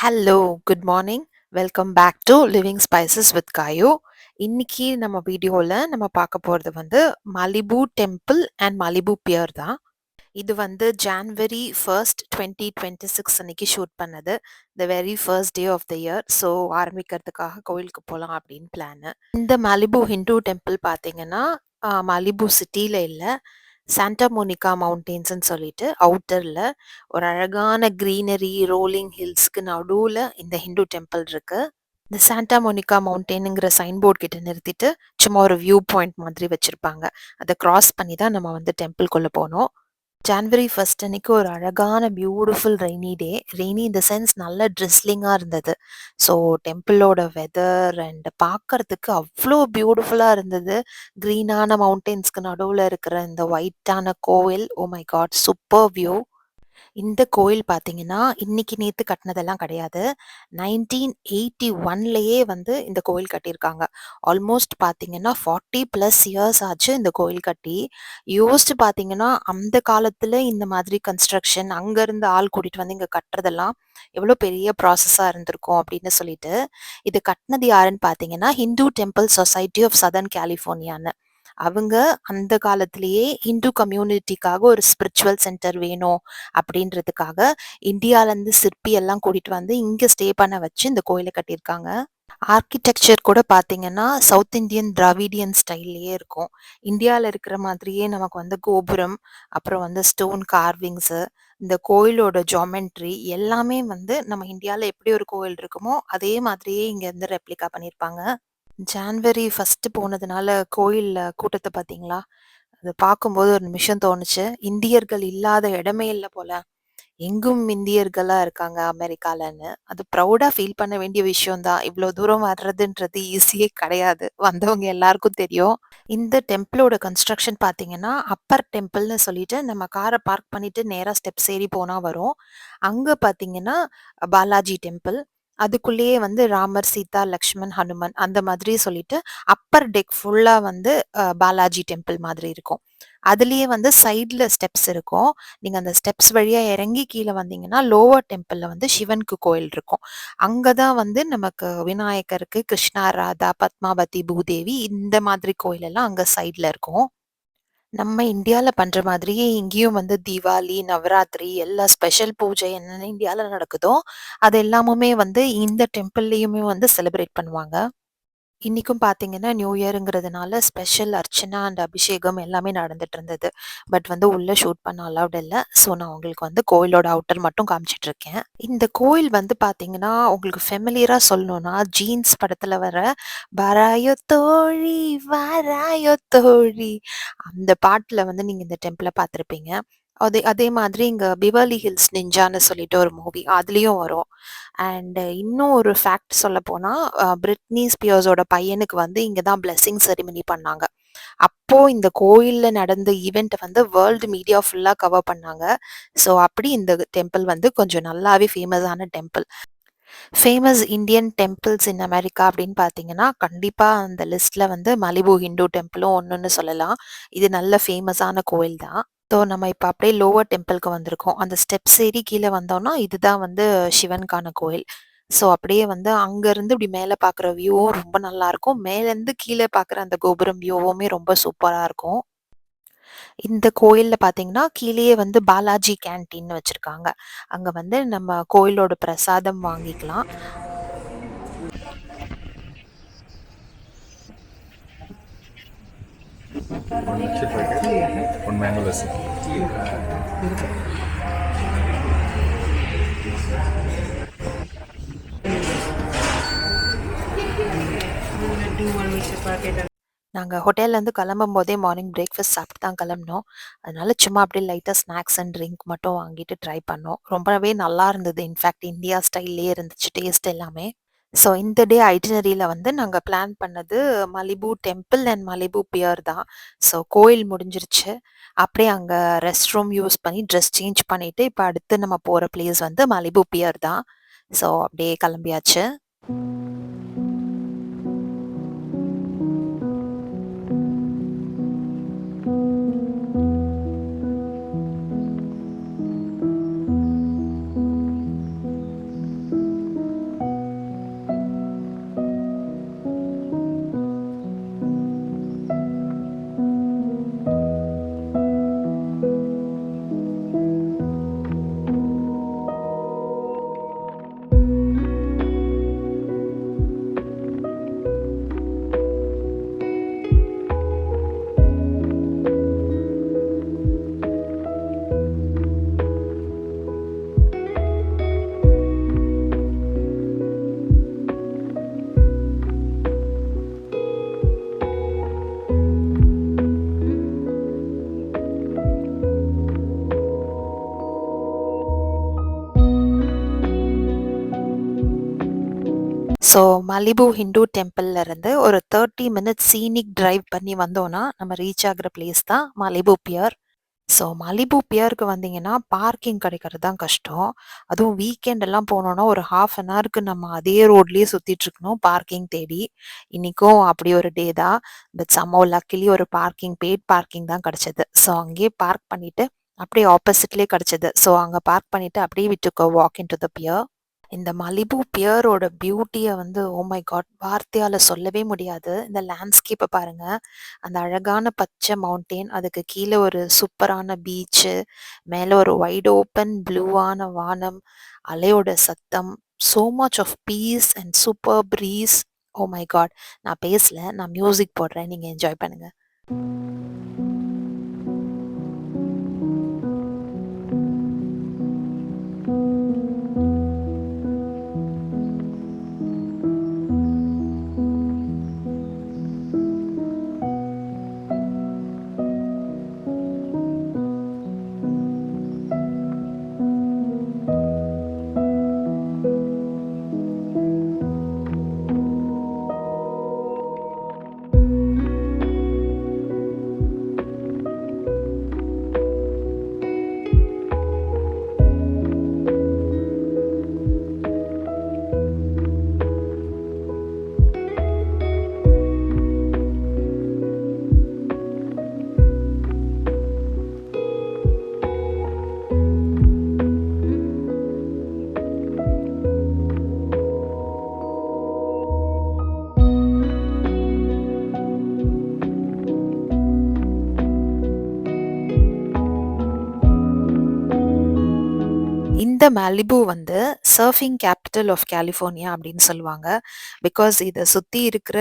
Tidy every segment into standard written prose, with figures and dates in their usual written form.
Hello, good morning. Welcome back to living spices with Gayu. இன்னைக்கு நம்ம வீடியோல நம்ம பார்க்க போறது வந்து Malibu temple and Malibu pier தான். இது வந்து ஜான்வரி 1st 2026 அன்னைக்கு ஷூட் பண்ணது. The very first day of the year. So ஆரம்பிக்கிறதுக்காக கோயிலுக்கு போகலாம் அப்படின்னு பிளான். இந்த மலிபு ஹிந்து டெம்பிள் பார்த்தீங்கன்னா மலிபு சிட்டியில் இல்லை, சாண்டா மோனிகா மவுண்டெயின்ஸ்ன்னு சொல்லிட்டு அவுட்டர்ல ஒரு அழகான க்ரீனரி ரோலிங் ஹில்ஸ்க்கு நடுவில் இந்த ஹிந்து டெம்பிள் இருக்கு. இந்த சாண்டா மோனிகா மவுண்டெயினுங்கிற சைன் போர்ட் கிட்ட நிறுத்திட்டு சும்மா ஒரு வியூ பாயிண்ட் மாதிரி வச்சிருப்பாங்க. அதை கிராஸ் பண்ணி தான் நம்ம வந்து டெம்பிள்குள்ளே போனோம். ஜான்வரி 1st அன்னைக்கு ஒரு அழகான பியூட்டிஃபுல் ரெய்னி டே. ரெய்னி இந்த சென்ஸ் நல்ல ட்ரிஸ்லிங்காக இருந்தது. ஸோ டெம்பிளோட வெதர் அண்ட் பார்க்கறதுக்கு அவ்வளோ பியூட்டிஃபுல்லாக இருந்தது. க்ரீனான மவுண்டெயின்ஸ்க்கு நடுவில் இருக்கிற இந்த ஒயிட்டான கோவில், oh my God, super view. இந்த கோயில் பார்த்தீங்கன்னா இன்னைக்கு நேத்து கட்டினதெல்லாம் கிடையாது. 1981லயே வந்து இந்த கோயில் கட்டியிருக்காங்க. ஆல்மோஸ்ட் பார்த்தீங்கன்னா 40+ இயர்ஸ் ஆச்சு இந்த கோயில் கட்டி. யோசிச்சு பார்த்தீங்கன்னா அந்த காலத்துல இந்த மாதிரி கன்ஸ்ட்ரக்ஷன் அங்கேருந்து ஆள் கூட்டிட்டு வந்து இங்கே கட்டுறதெல்லாம் எவ்வளோ பெரிய ப்ராசஸாக இருந்திருக்கும் அப்படின்னு சொல்லிட்டு. இது கட்டினது யாருன்னு பார்த்தீங்கன்னா Hindu temple society of southern கலிஃபோர்னியான்னு. அவங்க அந்த காலத்திலேயே ஹிந்து கம்யூனிட்டிக்காக ஒரு ஸ்பிரிச்சுவல் சென்டர் வேணும் அப்படின்றதுக்காக இந்தியாவிலேருந்து சிற்பி எல்லாம் கூட்டிட்டு வந்து இங்கே ஸ்டே பண்ண வச்சு இந்த கோயிலை கட்டியிருக்காங்க. ஆர்கிடெக்சர் கூட பார்த்தீங்கன்னா சவுத் இந்தியன் திராவிடியன் ஸ்டைல்லையே இருக்கும். இந்தியாவில் இருக்கிற மாதிரியே நமக்கு வந்து கோபுரம், அப்புறம் வந்து ஸ்டோன் கார்விங்ஸு, இந்த கோயிலோட ஜாமெண்ட்ரி எல்லாமே வந்து நம்ம இந்தியாவில் எப்படி ஒரு கோயில் இருக்குமோ அதே மாதிரியே இங்கே இருந்து ரெப்ளிகா பண்ணியிருப்பாங்க. ஜான்வரி 1 போனதுனால கோயில்ல கூட்டத்தை பார்த்தீங்களா? அது பார்க்கும்போது ஒரு நிமிஷம் தோணுச்சு, இந்தியர்கள் இல்லாத இடமே இல்லை போல. எங்கும் இந்தியர்களா இருக்காங்க அமெரிக்காலன்னு. அது ப்ரௌடா ஃபீல் பண்ண வேண்டிய விஷயம் தான். இவ்வளோ தூரம் வர்றதுன்றது ஈஸியே கிடையாது. வந்தவங்க எல்லாருக்கும் தெரியும். இந்த டெம்பிளோட கன்ஸ்ட்ரக்ஷன் பார்த்தீங்கன்னா, அப்பர் டெம்பிள்னு சொல்லிட்டு நம்ம கார பார்க் பண்ணிட்டு நேரா ஸ்டெப்ஸ் ஏறி போனா வரும். அங்க பார்த்தீங்கன்னா பாலாஜி டெம்பிள். அதுக்குள்ளேயே வந்து ராமர், சீதா, லக்ஷ்மண், ஹனுமன் அந்த மாதிரி சொல்லிட்டு அப்பர் டெக் ஃபுல்லா வந்து பாலாஜி டெம்பிள் மாதிரி இருக்கும். அதுலயே வந்து சைட்ல ஸ்டெப்ஸ் இருக்கும். நீங்க அந்த ஸ்டெப்ஸ் வழியா இறங்கி கீழே வந்தீங்கன்னா லோவர் டெம்பிள்ல வந்து சிவனுக்கு கோயில் இருக்கும். அங்கதான் வந்து நமக்கு விநாயகருக்கு, கிருஷ்ணா, ராதா, பத்மாவதி, பூதேவி இந்த மாதிரி கோயில் எல்லாம் அங்க சைட்ல இருக்கும். நம்ம இந்தியால பண்ற மாதிரியே இங்கேயும் வந்து தீபாவளி, நவராத்திரி எல்லா ஸ்பெஷல் பூஜை என்னென்ன இந்தியால நடக்குதோ அது எல்லாமுமே வந்து இந்த டெம்பிள்லயுமே வந்து செலிப்ரேட் பண்ணுவாங்க. இன்னைக்கும் பார்த்தீங்கன்னா, நியூ இயர்ங்கிறதுனால ஸ்பெஷல் அர்ச்சனா அண்ட் அபிஷேகம் எல்லாமே நடந்துட்டு இருந்தது. பட் வந்து உள்ள ஷூட் பண்ண அலவுட் இல்ல. ஸோ நான் உங்களுக்கு வந்து கோயிலோட அவுட்டர் மட்டும் காமிச்சிட்டு இருக்கேன். இந்த கோயில் வந்து பார்த்தீங்கன்னா, உங்களுக்கு ஃபெமிலியரா சொல்லணும்னா, ஜீன்ஸ் படத்துல வர "வாராயோ தோழி வாராயோ தோழி" அந்த பாட்டுல வந்து நீங்க இந்த டெம்பிள பார்த்துருப்பீங்க. அதே அதே மாதிரி இங்க பிவர்லி ஹில்ஸ் நிஞ்சான்னு சொல்லிட்டு ஒரு மூவி அதுலயும் வரும். அண்ட் இன்னும் ஒரு ஃபேக்ட் சொல்லப்போனா, பிரிட்னி ஸ்பியர்ஸோட பையனுக்கு வந்து இங்க தான் பிளெஸ்ஸிங் செரிமனி பண்ணாங்க. அப்போ இந்த கோயில்ல நடந்த ஈவென்ட்ட வந்து வேர்ல்டு மீடியா ஃபுல்லா கவர் பண்ணாங்க. ஸோ அப்படி இந்த டெம்பிள் வந்து கொஞ்சம் நல்லாவே ஃபேமஸான temple. Famous Indian temples in America அப்படின்னு பார்த்தீங்கன்னா, கண்டிப்பா அந்த லிஸ்ட்ல வந்து மலிபு ஹிந்து டெம்பிளும் ஒண்ணுன்னு சொல்லலாம். இது நல்ல ஃபேமஸான கோயில் தான். ஸோ நம்ம இப்போ அப்படியே லோவர் டெம்பிளுக்கு வந்திருக்கோம். அந்த ஸ்டெப்ஸ் ஏறி கீழே வந்தோம்னா இதுதான் வந்து சிவனுக்கான கோயில். ஸோ அப்படியே வந்து அங்கேருந்து இப்படி மேலே பார்க்குற வியூவும் ரொம்ப நல்லா இருக்கும். மேலேருந்து கீழே பார்க்குற அந்த கோபுரம் வியூவுமே ரொம்ப சூப்பரா இருக்கும். இந்த கோயில்ல பார்த்தீங்கன்னா, கீழேயே வந்து பாலாஜி கேன்டீன்னு வச்சிருக்காங்க. அங்க வந்து நம்ம கோயிலோட பிரசாதம் வாங்கிக்கலாம். One milkshake packet, one mango lassi. நாங்க ஹோட்டல்லேருந்து கிளம்பும்போதே மார்னிங் பிரேக்ஃபாஸ்ட் சாப்பிட்டு தான் கிளம்புனோம். அதனால சும்மா அப்படியே லைட்டா ஸ்நாக்ஸ் அண்ட் ட்ரிங்க் மட்டும் வாங்கிட்டு ட்ரை பண்ணோம். ரொம்பவே நல்லா இருந்தது. இன்ஃபேக்ட் இந்தியா ஸ்டைல்லயே இருந்துச்சு டேஸ்ட் எல்லாமே. ஸோ இந்த டே ஐட்டினரியில வந்து நாங்க பிளான் பண்ணது Malibu temple and Malibu pier தான். ஸோ கோயில் முடிஞ்சிருச்சு. அப்படியே அங்க ரெஸ்ட் ரூம் யூஸ் பண்ணி ட்ரெஸ் சேஞ்ச் பண்ணிட்டு, இப்ப அடுத்து நம்ம போற பிளேஸ் வந்து மலிபு பியர் தான். ஸோ அப்படியே கிளம்பியாச்சு. ஸோ மலிபு ஹிந்து டெம்பிள்ல இருந்து ஒரு 30 மினிட்ஸ் சீனிக் டிரைவ் பண்ணி வந்தோம்னா நம்ம ரீச் ஆகுற பிளேஸ் தான் மலிபு பியர். ஸோ மலிபு பியருக்கு வந்தீங்கன்னா பார்க்கிங் கிடைக்கிறது தான் கஷ்டம். அதுவும் வீக்கெண்ட் எல்லாம் போனோம்னா ஒரு ஹாஃப் அன் ஹவருக்கு நம்ம அதே ரோட்லயே சுத்திட்டு இருக்கணும் பார்க்கிங் தேடி. இன்னைக்கும் அப்படி ஒரு டே தான். பட் சம்மோ லக்கிலி ஒரு பார்க்கிங் பெய்ட் பார்க்கிங் தான் கிடைச்சது. ஸோ அங்கேயே பார்க் பண்ணிட்டு அப்படியே ஆப்போசிட்லயே கிடைச்சது. ஸோ அங்க பார்க் பண்ணிட்டு அப்படியே we took a walk into the pier. இந்த மலிபு பியரோட பியூட்டிய வந்து ஓ மை காட் வார்த்தையால சொல்லவே முடியாது. இந்த லேண்ட்ஸ்கேப்ப பாருங்க. அந்த அழகான பச்சை மவுண்டெயின், அதுக்கு கீழ ஒரு சூப்பரான பீச்சு, மேல ஒரு வைட் ஓப்பன் ப்ளூவான வானம், அலையோட சத்தம், so much of peace and super breeze. Oh my God! நான் பேசல. நான் மியூசிக் போடுறேன். நீங்க என்ஜாய் பண்ணுங்க. இந்த மாலிபு வந்து சர்ஃபிங் கேபிட்டல் ஆஃப் கலிஃபோர்னியா அப்படின்னு சொல்லுவாங்க. பிகாஸ் இத சுத்தி இருக்கிற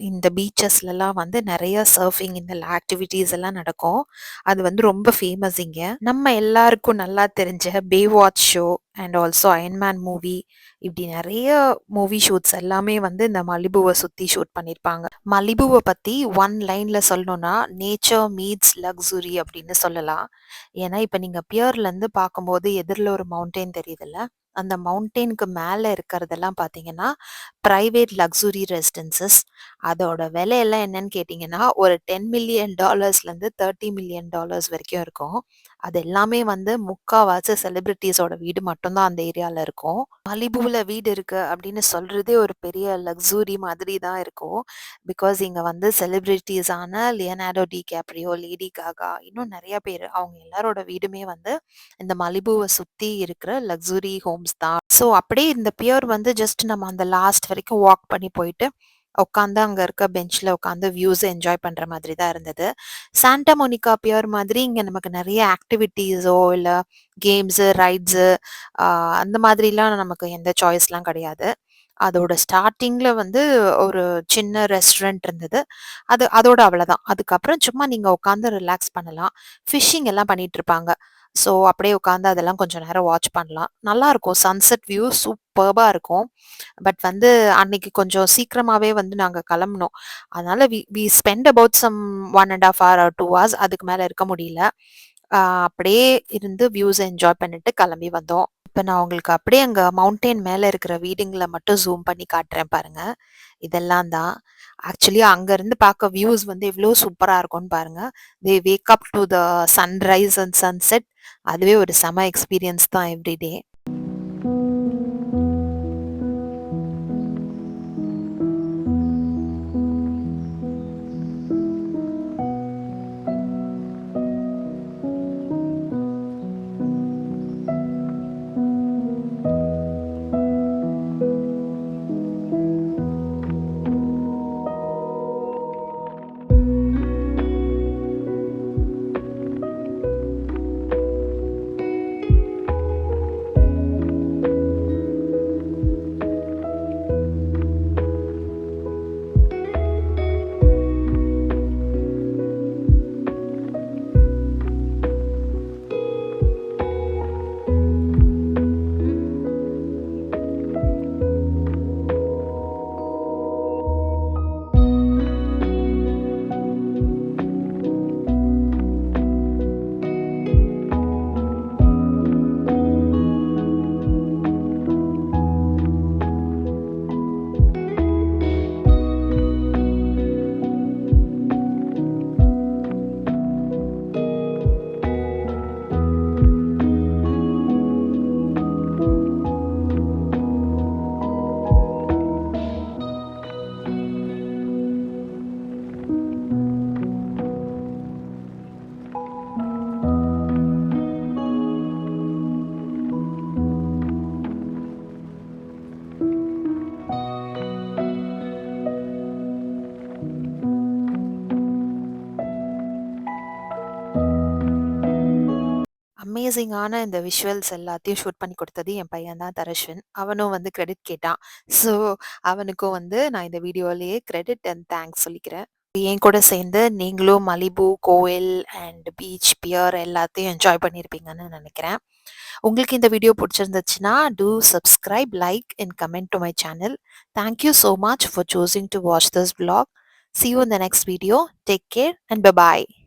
இந்த பீச்சஸ்லலாம் வந்து நெறைய சர்ஃபிங் இந்த ஆக்டிவிட்டீஸ் எல்லாம் நடக்கும். அது வந்து ரொம்ப ஃபேமஸ் இங்க. நம்ம எல்லாருக்கும் நல்லா தெரிஞ்ச Baywatch show and also Iron Man movie, இப்படி நெறைய மூவி ஷூட்ஸ் எல்லாமே வந்து இந்த மலிபுவ சுத்தி ஷூட் பண்ணியிருப்பாங்க. மலிபுவ பத்தி ஒன் லைன்ல சொல்லணும்னா நேச்சர் மீட்ஸ் லக்ஸுரி அப்படின்னு சொல்லலாம். ஏன்னா இப்ப நீங்க பியர்ல இருந்து பார்க்கும்போது எதிர்ல ஒரு மவுண்டெயின் தெரியுதுல்ல, அந்த மவுண்டெயினுக்கு மேல இருக்கிறதெல்லாம் பார்த்தீங்கன்னா பிரைவேட் லக்ஸுரி ரெசிடென்சஸ். அதோட விலை எல்லாம் என்னன்னு கேட்டிங்கன்னா ஒரு $10 மில்லியன் இருந்து $30 மில்லியன் வரைக்கும் இருக்கும். அது எல்லாமே வந்து முக்காவாசி செலிபிரிட்டிஸோட வீடு மட்டும்தான் அந்த ஏரியால இருக்கும். மலிபுல வீடு இருக்கு அப்படின்னு சொல்றதே ஒரு பெரிய லக்ஸுரி மாதிரி தான் இருக்கும். பிகாஸ் இங்க வந்து செலிபிரிட்டிஸான Leonardo DiCaprio, Lady Gaga, இன்னும் நிறைய பேர் அவங்க எல்லாரோட வீடுமே வந்து இந்த மலிபுவை சுத்தி இருக்கிற லக்ஸுரி ஹோம்ஸ் தான். ஸோ அப்படியே இந்த பியர் வந்து ஜஸ்ட் நம்ம அந்த லாஸ்ட் வரைக்கும் வாக் பண்ணி போயிட்டு உட்காந்து அங்க இருக்க பெஞ்ச்ல உட்காந்து வியூஸ் என்ஜாய் பண்ற மாதிரி தான் இருந்தது. சாண்டா மோனிகா பியர் மாதிரி இங்க நமக்கு நிறைய ஆக்டிவிட்டீஸோ இல்ல கேம்ஸ் ரைட்ஸ் அந்த மாதிரிலாம் நமக்கு எந்த சாய்ஸ்லாம் கிடையாது. அதோட ஸ்டார்ட்டிங்ல வந்து ஒரு சின்ன ரெஸ்டாரண்ட் இருந்தது. அதோட அவ்வளவுதான். அதுக்கப்புறம் சும்மா நீங்க உட்காந்து ரிலாக்ஸ் பண்ணலாம். ஃபிஷிங் எல்லாம் பண்ணிட்டு இருப்பாங்க. ஸோ அப்படியே உட்காந்து அதெல்லாம் கொஞ்சம் நேரம் வாட்ச் பண்ணலாம். நல்லா இருக்கும். சன்செட் வியூ சூப்பர்பா இருக்கும். பட் வந்து அன்னைக்கு கொஞ்சம் சீக்கிரமாவே வந்து நாங்க கிளம்புனோம். அதனால we spend about some 1 1/2 hour or 2 hours. அதுக்கு மேல இருக்க முடியல. அப்படியே இருந்து வியூஸ் என்ஜாய் பண்ணிட்டு கிளம்பி வந்தோம். இப்ப நான் உங்களுக்கு அப்படியே அங்க மவுண்டெயின் மேல இருக்கிற வீடுங்கள மட்டும் ஜூம் பண்ணி காட்டுறேன் பாருங்க. இதெல்லாம் தான். ஆக்சுவலி அங்க இருந்து பார்க்க வியூஸ் வந்து எவ்ளோ சூப்பரா இருக்கும்னு பாருங்க. They wake up to the sunrise and sunset. அதுவே ஒரு செம எக்ஸ்பீரியன்ஸ் தான் எவ்ரி டே. அமேசிங்கான இந்த விஷுவல்ஸ் எல்லாத்தையும் ஷூட் பண்ணி குடுத்தது என் பையன் தான் தர்ஷன். அவனும் வந்து கிரெடிட் கேட்டான். ஸோ, அவனுக்கும் வந்து நான் இந்த வீடியோலயே கிரெடிட் அண்ட் தேங்க்ஸ் சொல்லிக்கிறேன். என் கூட சேர்ந்து நீங்களும் மலிபு, கோயில் அண்ட் பீச், பியர் எல்லாத்தையும் என்ஜாய் பண்ணியிருப்பீங்கன்னு நெனைக்கிறேன். உங்களுக்கு இந்த வீடியோ புடிச்சிருந்துச்சுன்னா, do subscribe, like and comment to my channel. Thank you so much for choosing to watch this vlog. See you in the next video. Take care and bye-bye.